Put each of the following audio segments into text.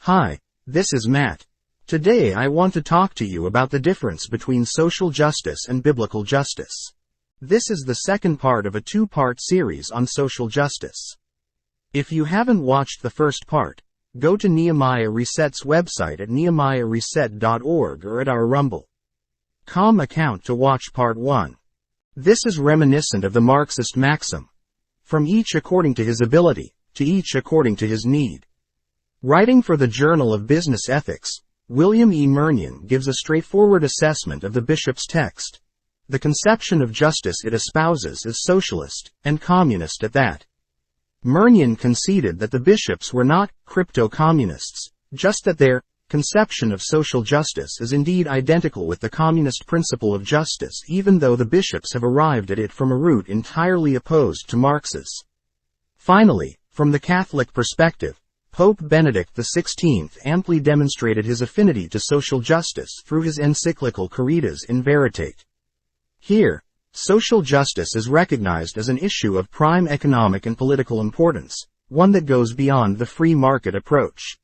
Hi, this is Matt. Today I want to talk to you about the difference between social justice and biblical justice. This is the second part of a two-part series on social justice. If you haven't watched the first part, go to Nehemiah Reset's website at nehemiahreset.org or at our Rumble.com account to watch part 1. This is reminiscent of the Marxist maxim, from each according to his ability, to each according to his need. Writing for the Journal of Business Ethics, William E. Murnion gives a straightforward assessment of the bishop's text. The conception of justice it espouses is socialist, and communist at that. Murnion conceded that the bishops were not crypto-communists, just that their conception of social justice is indeed identical with the communist principle of justice, even though the bishops have arrived at it from a route entirely opposed to Marx's. Finally, from the Catholic perspective, Pope Benedict XVI amply demonstrated his affinity to social justice through his encyclical Caritas in Veritate. Here, social justice is recognized as an issue of prime economic and political importance, one that goes beyond the free market approach.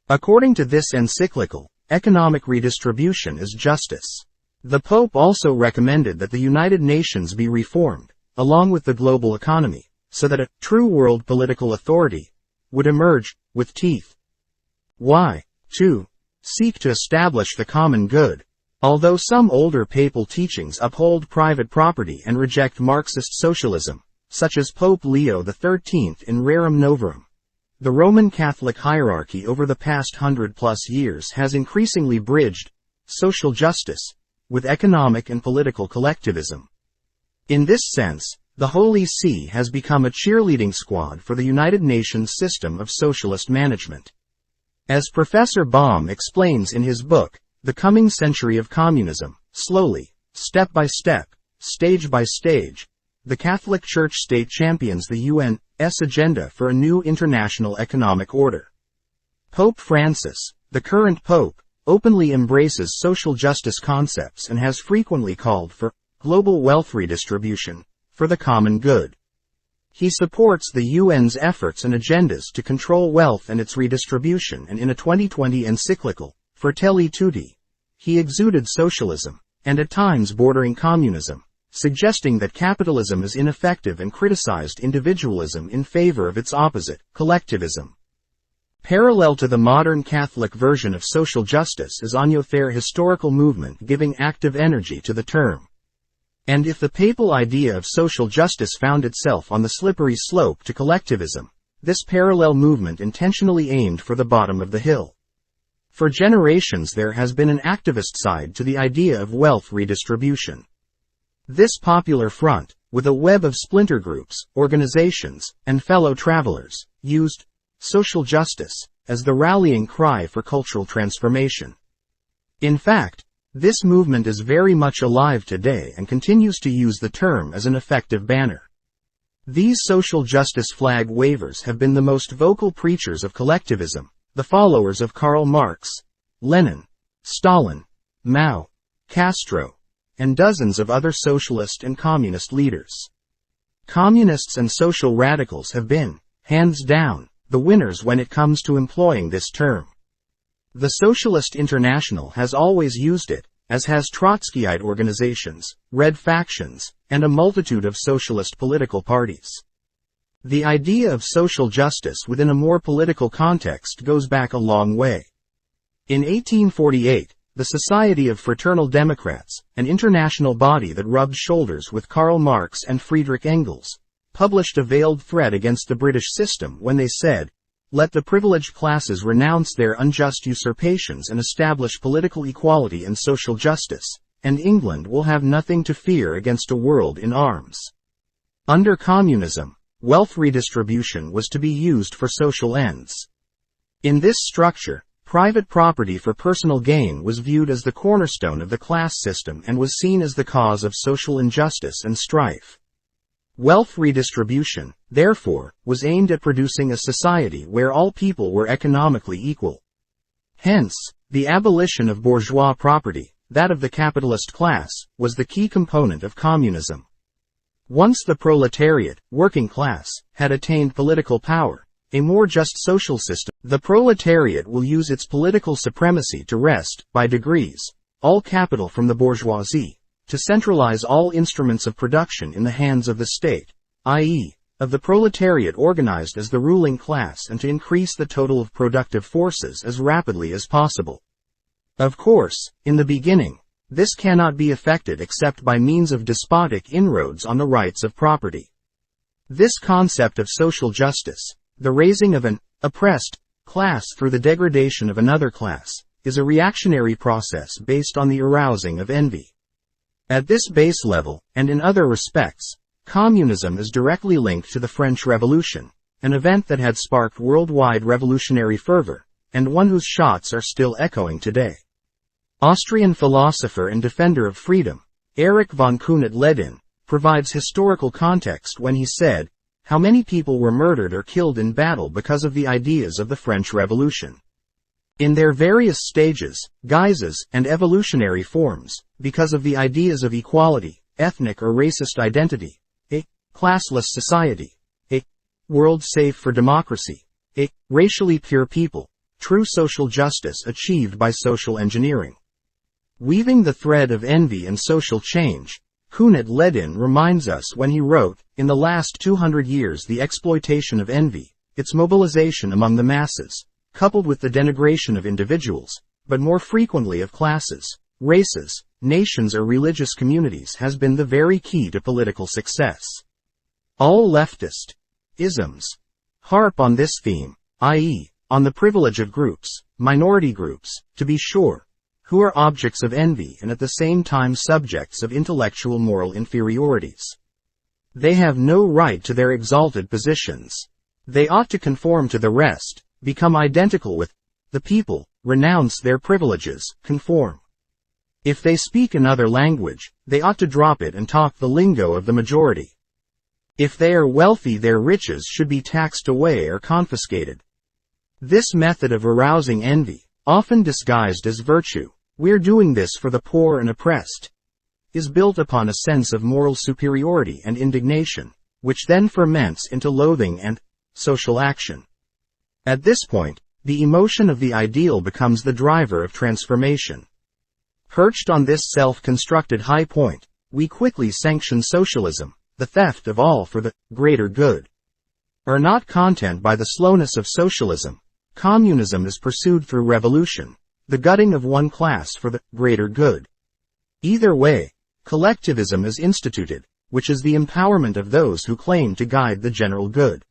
According to this encyclical, economic redistribution is justice. The Pope also recommended that the United Nations be reformed, along with the global economy, so that a true world political authority would emerge, with teeth. Why? 2. Seek to establish the common good. Although some older papal teachings uphold private property and reject Marxist socialism, such as Pope Leo XIII in Rerum Novarum, the Roman Catholic hierarchy over the past 100+ years has increasingly bridged social justice with economic and political collectivism. In this sense, the Holy See has become a cheerleading squad for the United Nations system of socialist management. As Professor Baum explains in his book, The Coming Century of Communism, slowly, step by step, stage by stage, the Catholic Church state champions the UN's agenda for a new international economic order. Pope Francis, the current pope, openly embraces social justice concepts and has frequently called for global wealth redistribution for the common good. He supports the UN's efforts and agendas to control wealth and its redistribution, and in a 2020 encyclical, Fratelli Tutti, he exuded socialism, and at times bordering communism, suggesting that capitalism is ineffective and criticized individualism in favor of its opposite, collectivism. Parallel to the modern Catholic version of social justice is Año historical movement giving active energy to the term. And if the papal idea of social justice found itself on the slippery slope to collectivism, this parallel movement intentionally aimed for the bottom of the hill. For generations there has been an activist side to the idea of wealth redistribution. This popular front, with a web of splinter groups, organizations, and fellow travelers, used social justice as the rallying cry for cultural transformation. In fact, this movement is very much alive today and continues to use the term as an effective banner. These social justice flag wavers have been the most vocal preachers of collectivism, the followers of Karl Marx, Lenin, Stalin, Mao, Castro, and dozens of other socialist and communist leaders. Communists and social radicals have been, hands down, the winners when it comes to employing this term. The Socialist International has always used it, as has Trotskyite organizations, red factions, and a multitude of socialist political parties. The idea of social justice within a more political context goes back a long way. In 1848, the Society of Fraternal Democrats, an international body that rubbed shoulders with Karl Marx and Friedrich Engels, published a veiled threat against the British system when they said, "Let the privileged classes renounce their unjust usurpations and establish political equality and social justice, and England will have nothing to fear against a world in arms." Under communism, wealth redistribution was to be used for social ends. In this structure, private property for personal gain was viewed as the cornerstone of the class system and was seen as the cause of social injustice and strife. Wealth redistribution, therefore, was aimed at producing a society where all people were economically equal. Hence, the abolition of bourgeois property, that of the capitalist class, was the key component of communism. Once the proletariat, working class, had attained political power, a more just social system. The proletariat will use its political supremacy to wrest, by degrees, all capital from the bourgeoisie, to centralize all instruments of production in the hands of the state, i.e., of the proletariat organized as the ruling class, and to increase the total of productive forces as rapidly as possible. Of course, in the beginning, this cannot be effected except by means of despotic inroads on the rights of property. This concept of social justice, the raising of an oppressed class through the degradation of another class, is a reactionary process based on the arousing of envy. At this base level, and in other respects, communism is directly linked to the French Revolution, an event that had sparked worldwide revolutionary fervor, and one whose shots are still echoing today. Austrian philosopher and defender of freedom, Erich von Kuehnelt-Leddihn, provides historical context when he said, "How many people were murdered or killed in battle because of the ideas of the French Revolution? In their various stages, guises, and evolutionary forms, because of the ideas of equality, ethnic or racist identity, a classless society, a world safe for democracy, a racially pure people, true social justice achieved by social engineering." Weaving the thread of envy and social change, Kuehnelt-Leddihn reminds us when he wrote, "In the last 200 years the exploitation of envy, its mobilization among the masses, coupled with the denigration of individuals, but more frequently of classes, races, nations or religious communities has been the very key to political success. All leftist isms harp on this theme, i.e., on the privilege of groups, minority groups, to be sure, who are objects of envy and at the same time subjects of intellectual moral inferiorities. They have no right to their exalted positions. They ought to conform to the rest, become identical with the people, renounce their privileges, conform. If they speak another language, they ought to drop it and talk the lingo of the majority. If they are wealthy, their riches should be taxed away or confiscated." This method of arousing envy, often disguised as virtue, "We're doing this for the poor and oppressed," is built upon a sense of moral superiority and indignation, which then ferments into loathing and social action. At this point, the emotion of the ideal becomes the driver of transformation. Perched on this self-constructed high point, we quickly sanction socialism, the theft of all for the greater good. Are not content by the slowness of socialism, communism is pursued through revolution, the gutting of one class for the greater good. Either way, collectivism is instituted, which is the empowerment of those who claim to guide the general good.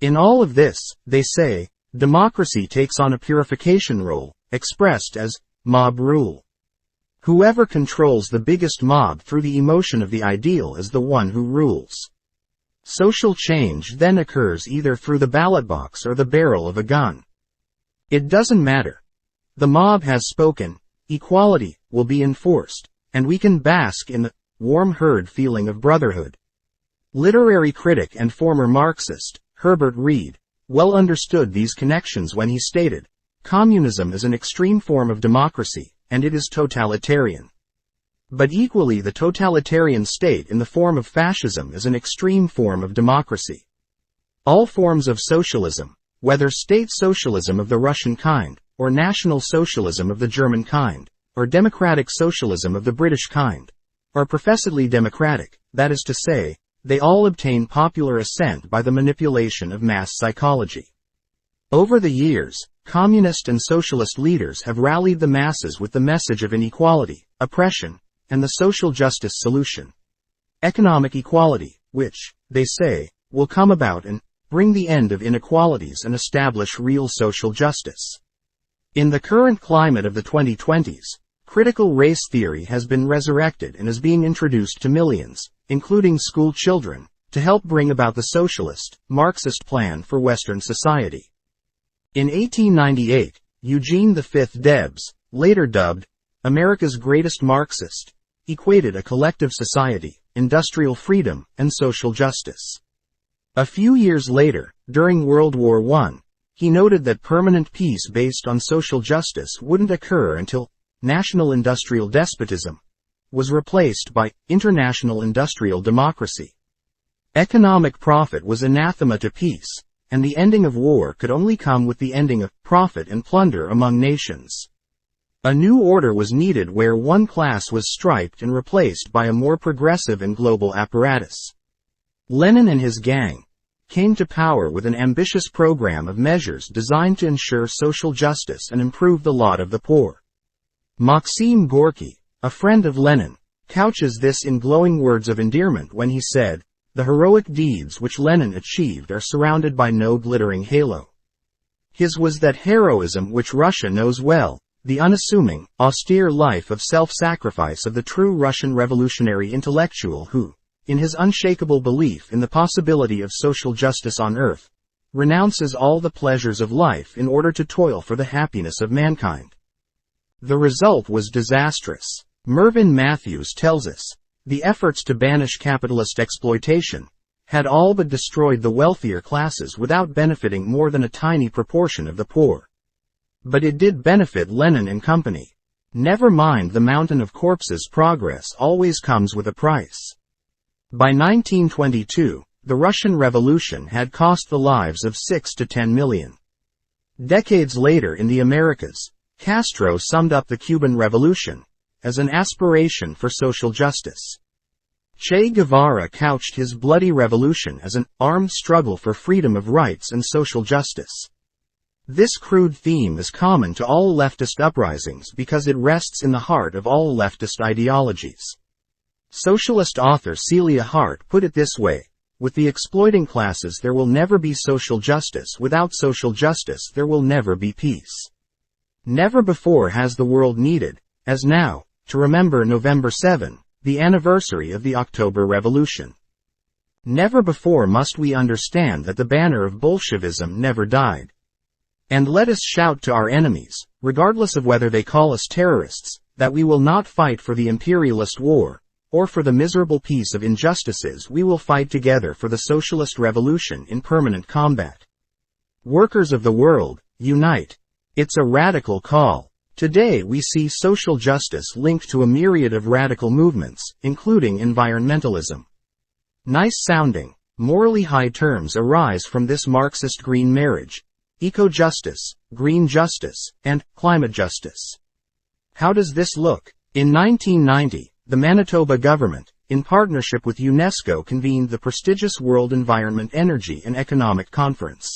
In all of this, they say, democracy takes on a purification role, expressed as mob rule. Whoever controls the biggest mob through the emotion of the ideal is the one who rules. Social change then occurs either through the ballot box or the barrel of a gun. It doesn't matter. The mob has spoken, equality will be enforced, and we can bask in the warm herd feeling of brotherhood. Literary critic and former Marxist, Herbert Reed, well understood these connections when he stated, "Communism is an extreme form of democracy, and it is totalitarian. But equally the totalitarian state in the form of fascism is an extreme form of democracy. All forms of socialism, whether state socialism of the Russian kind, or national socialism of the German kind, or democratic socialism of the British kind, are professedly democratic, that is to say, they all obtain popular assent by the manipulation of mass psychology. Over the years, communist and socialist leaders have rallied the masses with the message of inequality, oppression, and the social justice solution. Economic equality, which, they say, will come about and bring the end of inequalities and establish real social justice. In the current climate of the 2020s, critical race theory has been resurrected and is being introduced to millions, including school children, to help bring about the socialist, Marxist plan for Western society. In 1898, Eugene V. Debs, later dubbed America's greatest Marxist, equated a collective society, industrial freedom, and social justice. A few years later, during World War I, he noted that permanent peace based on social justice wouldn't occur until national industrial despotism was replaced by international industrial democracy. Economic profit was anathema to peace, and the ending of war could only come with the ending of profit and plunder among nations. A new order was needed where one class was striped and replaced by a more progressive and global apparatus. Lenin and his gang came to power with an ambitious program of measures designed to ensure social justice and improve the lot of the poor. Maxim Gorky, a friend of Lenin, couches this in glowing words of endearment when he said, "The heroic deeds which Lenin achieved are surrounded by no glittering halo. His was that heroism which Russia knows well, the unassuming, austere life of self-sacrifice of the true Russian revolutionary intellectual who, in his unshakable belief in the possibility of social justice on earth, renounces all the pleasures of life in order to toil for the happiness of mankind." The result was disastrous. Mervyn Matthews tells us, the efforts to banish capitalist exploitation had all but destroyed the wealthier classes without benefiting more than a tiny proportion of the poor. But it did benefit Lenin and company. Never mind the mountain of corpses, progress always comes with a price. By 1922, the Russian Revolution had cost the lives of 6 to 10 million. Decades later in the Americas, Castro summed up the Cuban Revolution as an aspiration for social justice. Che Guevara couched his bloody revolution as an armed struggle for freedom of rights and social justice. This crude theme is common to all leftist uprisings because it rests in the heart of all leftist ideologies. Socialist author Celia Hart put it this way, "With the exploiting classes there will never be social justice. Without social justice there will never be peace." Never before has the world needed, as now, to remember November 7, the anniversary of the October Revolution. Never before must we understand that the banner of Bolshevism never died. And let us shout to our enemies, regardless of whether they call us terrorists, that we will not fight for the imperialist war, or for the miserable peace of injustices. We will fight together for the socialist revolution in permanent combat. Workers of the world, unite. It's a radical call. Today we see social justice linked to a myriad of radical movements, including environmentalism. Nice-sounding, morally high terms arise from this Marxist green marriage: eco-justice, green justice, and climate justice. How does this look? In 1990, the Manitoba government, in partnership with UNESCO, convened the prestigious World Environment, Energy and Economic Conference.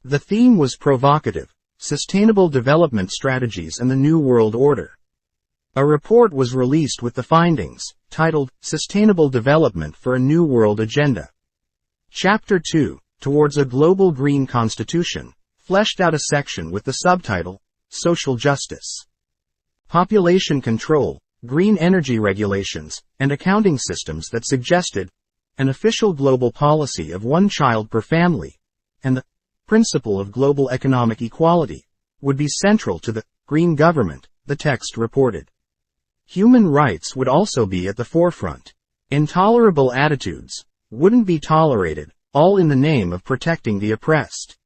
The theme was provocative: Sustainable Development Strategies and the New World Order. A report was released with the findings, titled Sustainable Development for a New World Agenda. Chapter 2, Towards a Global Green Constitution, fleshed out a section with the subtitle, Social Justice. Population Control, Green Energy Regulations, and Accounting Systems that suggested an official global policy of one child per family, and the principle of global economic equality, would be central to the green government, the text reported. Human rights would also be at the forefront. Intolerable attitudes wouldn't be tolerated, all in the name of protecting the oppressed.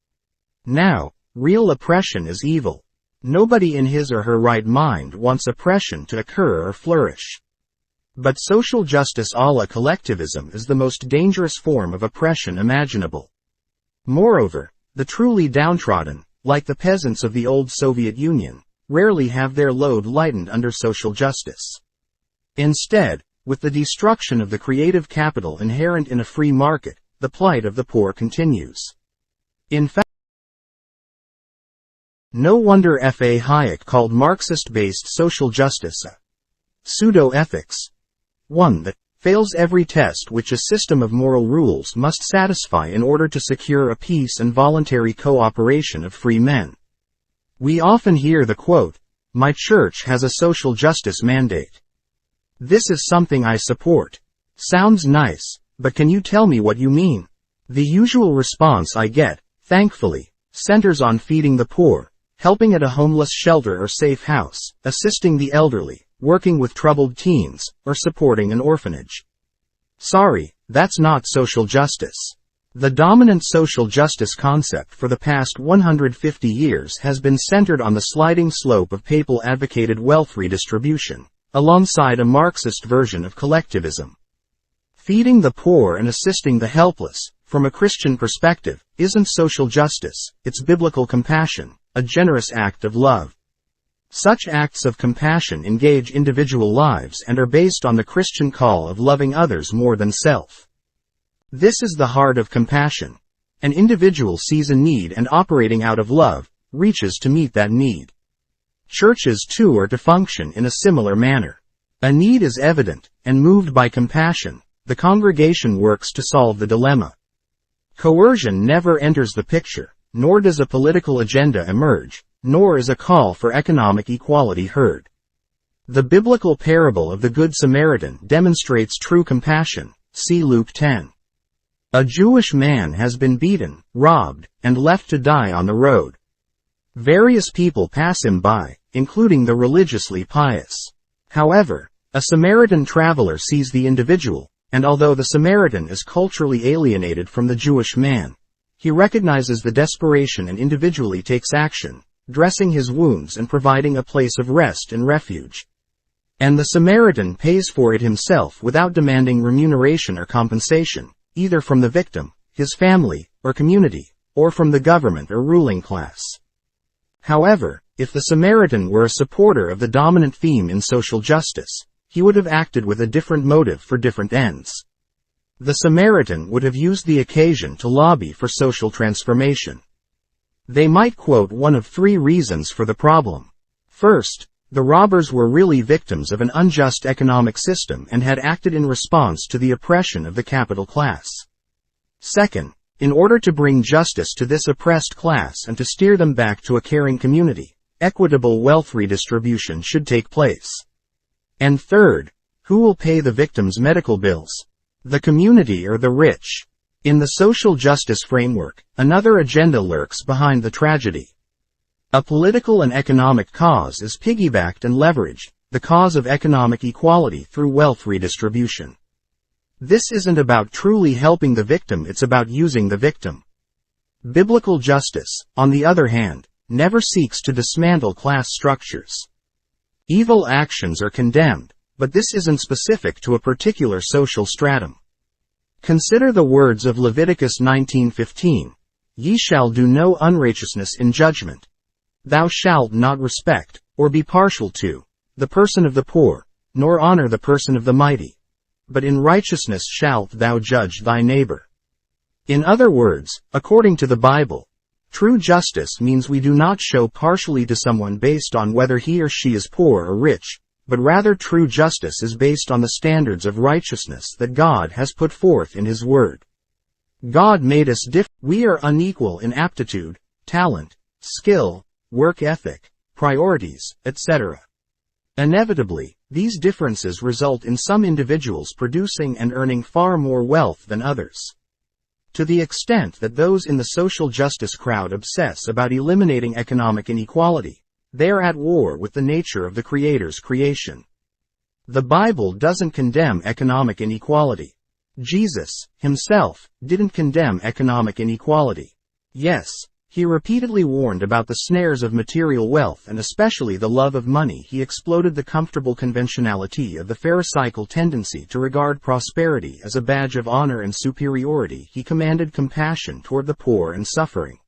Now, real oppression is evil. Nobody in his or her right mind wants oppression to occur or flourish. But social justice a la collectivism is the most dangerous form of oppression imaginable. Moreover, the truly downtrodden, like the peasants of the old Soviet Union, rarely have their load lightened under social justice. Instead, with the destruction of the creative capital inherent in a free market, the plight of the poor continues. In fact, no wonder F. A. Hayek called Marxist-based social justice a pseudo-ethics, one that fails every test which a system of moral rules must satisfy in order to secure a peace and voluntary cooperation of free men. We often hear the quote, "My church has a social justice mandate. This is something I support." Sounds nice, but can you tell me what you mean? The usual response I get, thankfully, centers on feeding the poor, helping at a homeless shelter or safe house, assisting the elderly, working with troubled teens, or supporting an orphanage. Sorry, that's not social justice. The dominant social justice concept for the past 150 years has been centered on the sliding slope of papal-advocated wealth redistribution, alongside a Marxist version of collectivism. Feeding the poor and assisting the helpless, from a Christian perspective, isn't social justice, it's biblical compassion, a generous act of love. Such acts of compassion engage individual lives and are based on the Christian call of loving others more than self. This is the heart of compassion. An individual sees a need and operating out of love, reaches to meet that need. Churches too are to function in a similar manner. A need is evident, and moved by compassion, the congregation works to solve the dilemma. Coercion never enters the picture, nor does a political agenda emerge, nor is a call for economic equality heard. The biblical parable of the Good Samaritan demonstrates true compassion, see Luke 10. A Jewish man has been beaten, robbed, and left to die on the road. Various people pass him by, including the religiously pious. However, a Samaritan traveler sees the individual, and although the Samaritan is culturally alienated from the Jewish man, he recognizes the desperation and individually takes action, dressing his wounds and providing a place of rest and refuge. And the Samaritan pays for it himself without demanding remuneration or compensation, either from the victim, his family, or community, or from the government or ruling class. However, if the Samaritan were a supporter of the dominant theme in social justice, he would have acted with a different motive for different ends. The Samaritan would have used the occasion to lobby for social transformation. They might quote one of three reasons for the problem. First, the robbers were really victims of an unjust economic system and had acted in response to the oppression of the capital class. Second, in order to bring justice to this oppressed class and to steer them back to a caring community, equitable wealth redistribution should take place. And third, who will pay the victims' medical bills? The community or the rich? In the social justice framework, another agenda lurks behind the tragedy. A political and economic cause is piggybacked and leveraged, the cause of economic equality through wealth redistribution. This isn't about truly helping the victim, it's about using the victim. Biblical justice, on the other hand, never seeks to dismantle class structures. Evil actions are condemned, but this isn't specific to a particular social stratum. Consider the words of Leviticus 19:15. Ye shall do no unrighteousness in judgment. Thou shalt not respect, or be partial to, the person of the poor, nor honor the person of the mighty. But in righteousness shalt thou judge thy neighbor. In other words, according to the Bible, true justice means we do not show partially to someone based on whether he or she is poor or rich, but rather true justice is based on the standards of righteousness that God has put forth in His Word. God made us different. We are unequal in aptitude, talent, skill, work ethic, priorities, etc. Inevitably, these differences result in some individuals producing and earning far more wealth than others. To the extent that those in the social justice crowd obsess about eliminating economic inequality, they are at war with the nature of the Creator's creation. The Bible doesn't condemn economic inequality. Jesus, Himself, didn't condemn economic inequality. Yes, He repeatedly warned about the snares of material wealth and especially the love of money. He exploded the comfortable conventionality of the Pharisaical tendency to regard prosperity as a badge of honor and superiority. He commanded compassion toward the poor and suffering.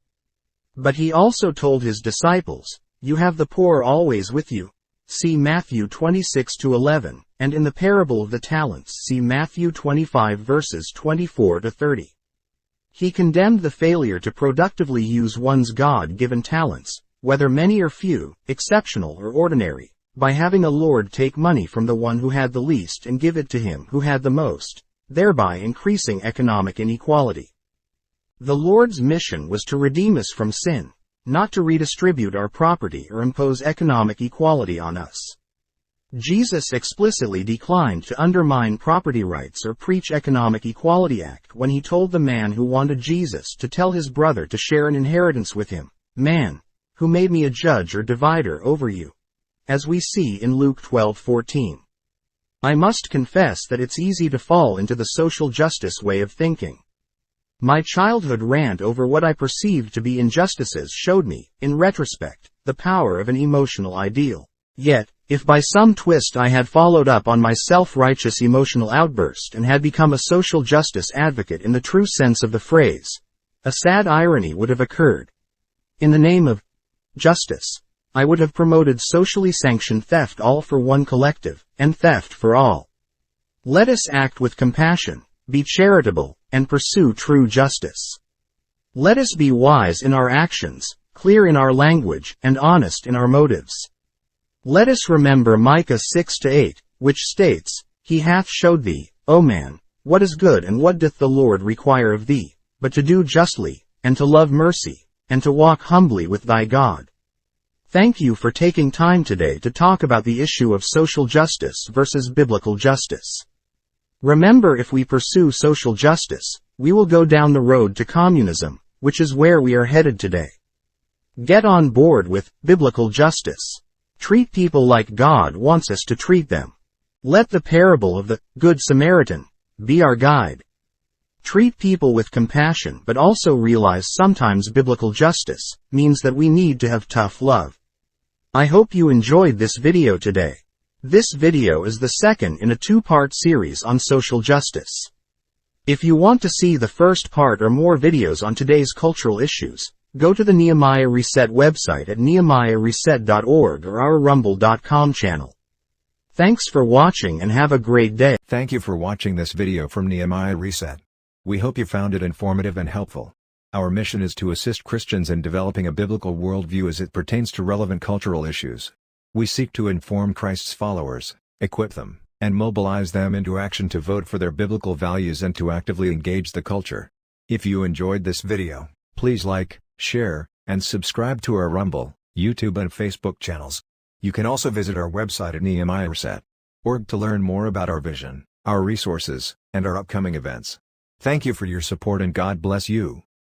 But He also told His disciples, "You have the poor always with you." See Matthew 26-11, and in the parable of the talents see Matthew 25 verses 24-30. He condemned the failure to productively use one's God-given talents, whether many or few, exceptional or ordinary, by having a lord take money from the one who had the least and give it to him who had the most, thereby increasing economic inequality. The Lord's mission was to redeem us from sin, not to redistribute our property or impose economic equality on us. Jesus explicitly declined to undermine property rights or preach Economic Equality Act when He told the man who wanted Jesus to tell his brother to share an inheritance with him, "Man, who made me a judge or divider over you?" As we see in Luke 12:14. I must confess that it's easy to fall into the social justice way of thinking. My childhood rant over what I perceived to be injustices showed me, in retrospect, the power of an emotional ideal. Yet, If by some twist I had followed up on my self-righteous emotional outburst and had become a social justice advocate in the true sense of the phrase, a sad irony would have occurred. In the name of justice, I would have promoted socially sanctioned theft, all for one collective, and theft for all. Let us act with compassion, be charitable, and pursue true justice. Let us be wise in our actions, clear in our language, and honest in our motives. Let us remember Micah 6-8, which states, He hath showed thee, O man, what is good and what doth the Lord require of thee, but to do justly, and to love mercy, and to walk humbly with thy God. Thank you for taking time today to talk about the issue of social justice versus biblical justice. Remember, if we pursue social justice, we will go down the road to communism, which is where we are headed today. Get on board with biblical justice. Treat people like God wants us to treat them. Let the parable of the Good Samaritan be our guide. Treat people with compassion, but also realize sometimes biblical justice means that we need to have tough love. I hope you enjoyed this video today. This video is the second in a two-part series on social justice. If you want to see the first part or more videos on today's cultural issues, go to the Nehemiah Reset website at nehemiahreset.org or our rumble.com channel. Thanks for watching and have a great day. Thank you for watching this video from Nehemiah Reset. We hope you found it informative and helpful. Our mission is to assist Christians in developing a biblical worldview as it pertains to relevant cultural issues. We seek to inform Christ's followers, equip them, and mobilize them into action to vote for their biblical values and to actively engage the culture. If you enjoyed this video, please like, share, and subscribe to our Rumble, YouTube and Facebook channels. You can also visit our website at nehemiahreset.org to learn more about our vision, our resources, and our upcoming events. Thank you for your support and God bless you.